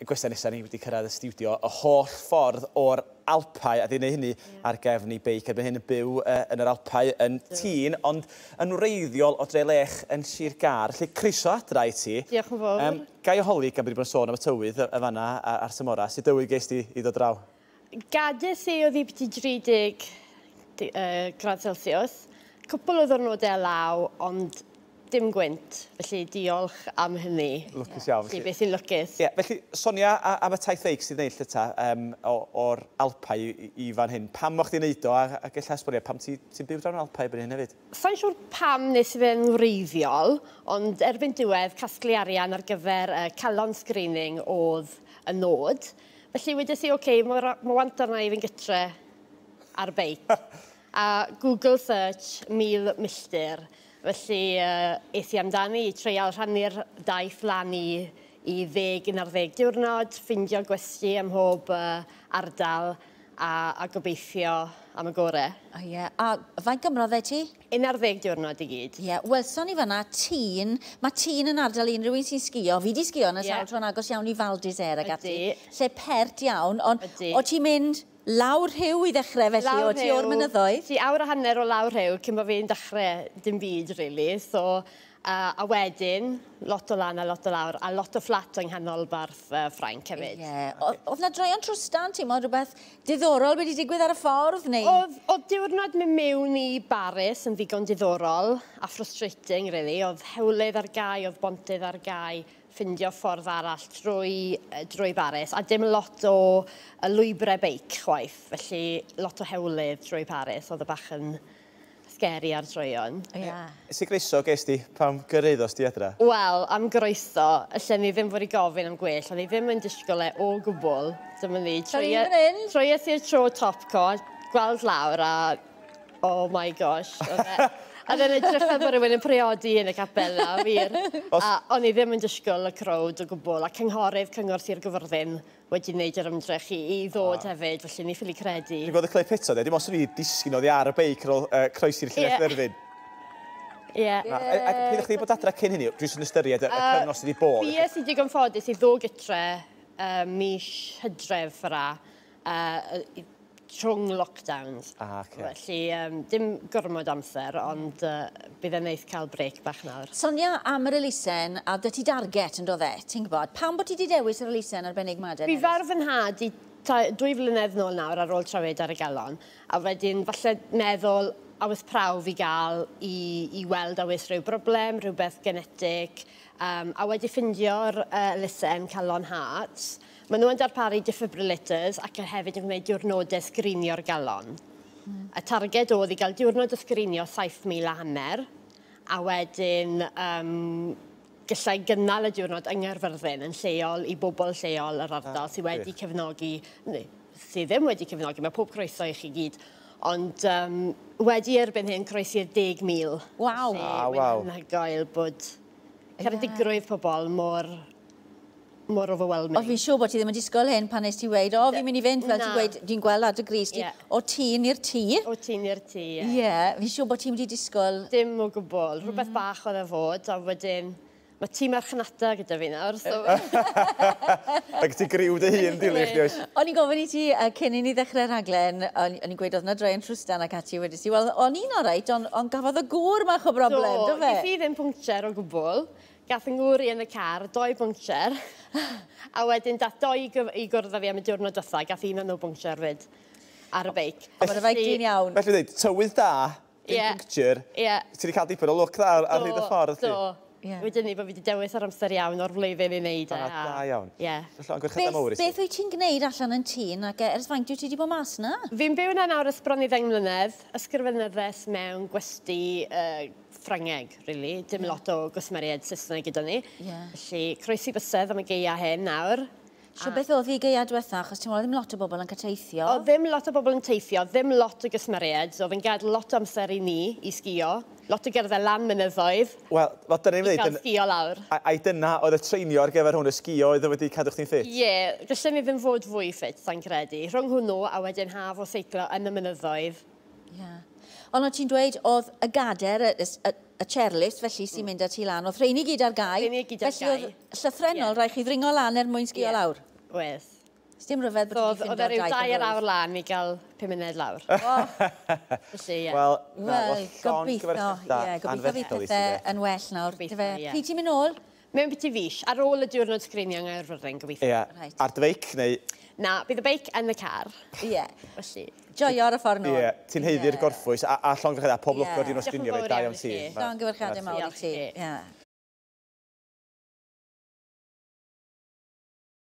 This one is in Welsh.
gwestiwn nesaf ni wedi cyrraedd y studio y holl ffordd o'r Alpau, a di wneud hynny ar gefn i beic, erbyn hyn yn byw yn yr Alpau yn tîn, ond yn wreiddiol o Dre Lech yn Sir Gar. Felly, croeso adra i ti. Diolch yn fawr. Gai o holi gan bod wedi bod yn sôn am y tywydd y fanna a'r tymora. Sut dywydd ges ti i ddod draw? Gades i o ddibyti 30 grad Celsius. Cwpl o ddwrnodau law, ond dim gwynt. Felly, diolch am hynny. Lwcus iawn. Felly, beth sy'n lwcus. Ie, felly, Sonia, am y taith feic sydd wneud llyta o'r Alpau i fan hyn, pam o'ch ti'n neud o, a gall esbonio, pam ti'n byw drawn Alpau byn hyn hefyd? Sa'n siŵr pam nes i fe'n wreiddiol, ond erbyn diwedd, casglu arian ar gyfer calon screening oedd y nod. Felly, wedys i, oce, mae want arna i fy'n gytre ar beic. A Google search 1000 milltir. Felly, eith i amdani i treial rhannu'r daith lan i 10-11 diwrnod, ffindio gwesti ym mhob ardal a gobeithio am y gorau. O ie, a faint gymroddau ti? 11 diwrnod i gyd. Ie, welson ni fanna tîn. Mae tîn yn ardal unrhyw un sy'n sgio. Fi di sgio yn y sawl tro'n agos iawn i Val d'Isère ag ati. Lle pert iawn, ond o ti'n mynd lawr rhyw i ddechrau felly, o ti o'r mynyddoedd? Ti awr a hanner o lawr rhyw cyn bod fi'n dechrau dim byd, really. So, a wedyn, lot o lan a lot o lawr, a lot o fflat yng nghanolbarth Ffrainc hefyd. Ie, oedd na droion trwstan ti, mae rhywbeth diddorol wedi digwydd ar y ffordd, neu? Oedd diwrnod mynd mewn i Baris yn ddigon diddorol a frustrating, really. Oedd hewlydd ar gau, oedd bontydd ar gau, ffindio ffordd arall drwy Baris, a dim lot o lwybrau beic chwaith, felly lot o hewlydd drwy Paris, oedd y bach yn scary ar droion. Sut groeso ges ti pam gyrraeddos ti adra? Wel, am groeso, allan ni ddim fod i gofyn am gwell, ond ni ddim yn disgwyl o gwbl. Dyma ni, troies i'r tro topco, gweld lawr a, oh my gosh, a dyn edrych fel bod rhywun yn priodi yn y capella, wir. A o'n i ddim yn disgwyl y crowd o gwbl, a cynghorydd Cyngor Sir Gyfyrddin wedi gwneud yr ymdrech i ddod hefyd, felly ni ffili credu. Ni'n gweld y clip eto, dim os o'n i disgyn oedd i ar y beic ar ôl croesi'r llinell Ddyrfyn. Ie. A pryd o'ch chi bod adra cyn hynny, drws yn ystyried y cyfnos wedi bod? Fi es i digon ffodus i ddod gytre mis Hydref fyra, rhwng lockdowns. Felly, dim gormod amser, ond bydd e'n neis cael brec bach nawr. Sonia, am yr elusen, a dy ti darget yn dod e, ti'n gwybod? Pam bod ti wedi dewis yr elusen arbennig Maden? Fi farf yn had i 2 flynedd nôl nawr ar ôl trafod ar y galon, a wedyn falle meddwl awys prawf i gael i weld awys rhyw broblem, rhywbeth genetig, a wedi ffindio'r elusen Calon Hearts. Maen nhw'n darparu defibrillators ac hefyd yn gwneud diwrnodau sgrinio'r galon. Y targed oedd i gael diwrnod o sgrinio 7,500, a wedyn gallai gynnal y diwrnod yng Nghaerfyrddin yn lleol i bobl lleol yr ardal sydd wedi cefnogi, neu sydd ddim wedi cefnogi, mae pob croeso i chi gyd, ond wedi erbyn hyn croesi'r 10,000. Waw! Mae'n anhygoel bod caredigrwydd pobl mor overwhelming. O, fi'n siŵr bod ti ddim yn disgwyl hyn pan nes ti weid, o, fi'n mynd i fynd fel ti'n gweud, dwi'n gweld ar dy gris ti, o tîn i'r tŷ. O tîn i'r tŷ, ie. Ie, fi'n siŵr bod ti'n mynd i disgwyl. Dim o gwbl, rhywbeth bach oedd e fod, a wedyn, mae tîm archnata gyda fi nawr, so... Ac ti griw dy hun, dilych, diolch. O'n i'n gofyn i ti, cyn i ni ddechrau'r rhaglen, o'n i'n gweud oedd na droion trwstan ac ati wedi si, wel, o'n i'n oreit, ond gafodd y gŵr mach o broblem, do fe? Fi ddim pwncter o gwbl. Gath yng ngŵr i yn y car, 2 bwncter, a wedyn dath 2 i gwrdd â fi am y diwrnod dotha, gath un o'n nhw bwncter fyd ar y beic. Mae'r feic di'n iawn. Felly dweud, tywydd da, dim bwncter, ti wedi cael dipyn o look dda ar hyd y ffordd. Do. Wedyn ni bod fi wedi dewis ar amser iawn o'r flwyddyn i wneud e. Da iawn. Beth wyt ti'n gwneud allan yn tîn ac ers faint wyt ti wedi bod mas na? Fi'n byw yna nawr ysbron i 10 mlynedd, ysgrifenyddes mewn gwesti Ffrangeg, really. Dim lot o gwsmeriad Saesneg gyda ni. Felly, croesi bysedd am y geia hyn nawr. So beth oedd i geia diwetha, achos ti'n meddwl ddim lot o bobl yn teithio? O, ddim lot o bobl yn teithio, ddim lot o gysmeriad. Oedd yn gadael lot o amser i ni i sgio. Lot o gerdded lan mynyddoedd. Wel, dyna ni'n dweud... I gael sgio lawr. A dyna oedd y treinio ar gyfer hwn y sgio oedd wedi cadw chdi'n ffit? Ie, gallwn ni ddim fod fwy ffit, sa'n credu. Rhwng hwnnw a wedyn haf o seiclo yn y mynyddoedd. Ond o ti'n dweud oedd y gader, y chairlift, felly sy'n mynd â ti lan, oedd rheini gyd ar gau. Rheini gyd ar gau. Felly oedd llythrenol, rhaid chi ddringo lan mwyn sgio lawr. Wes. Dim rhyfedd bod ti'n Oedd e rhyw 2 awr lan i gael 5 munud lawr. Felly, ie. Wel, gobeithio fydd pethau yn well nawr. Pryd ti'n mynd ôl? Mewn beth i fish, ar ôl y diwrnod sgrinio yng Nghaerfyrddin, gobeithio. Ie, ar dy feic neu... Na, bydd y beic yn y car. Ie. Felly. Joio ar y ffordd nôl. Ie, ti'n heiddi'r gorffwys, a llongyfrchiadau, pob lwc o'r un o sgrinio fe, da iawn ti. Llongyfrchiadau mawr i ti.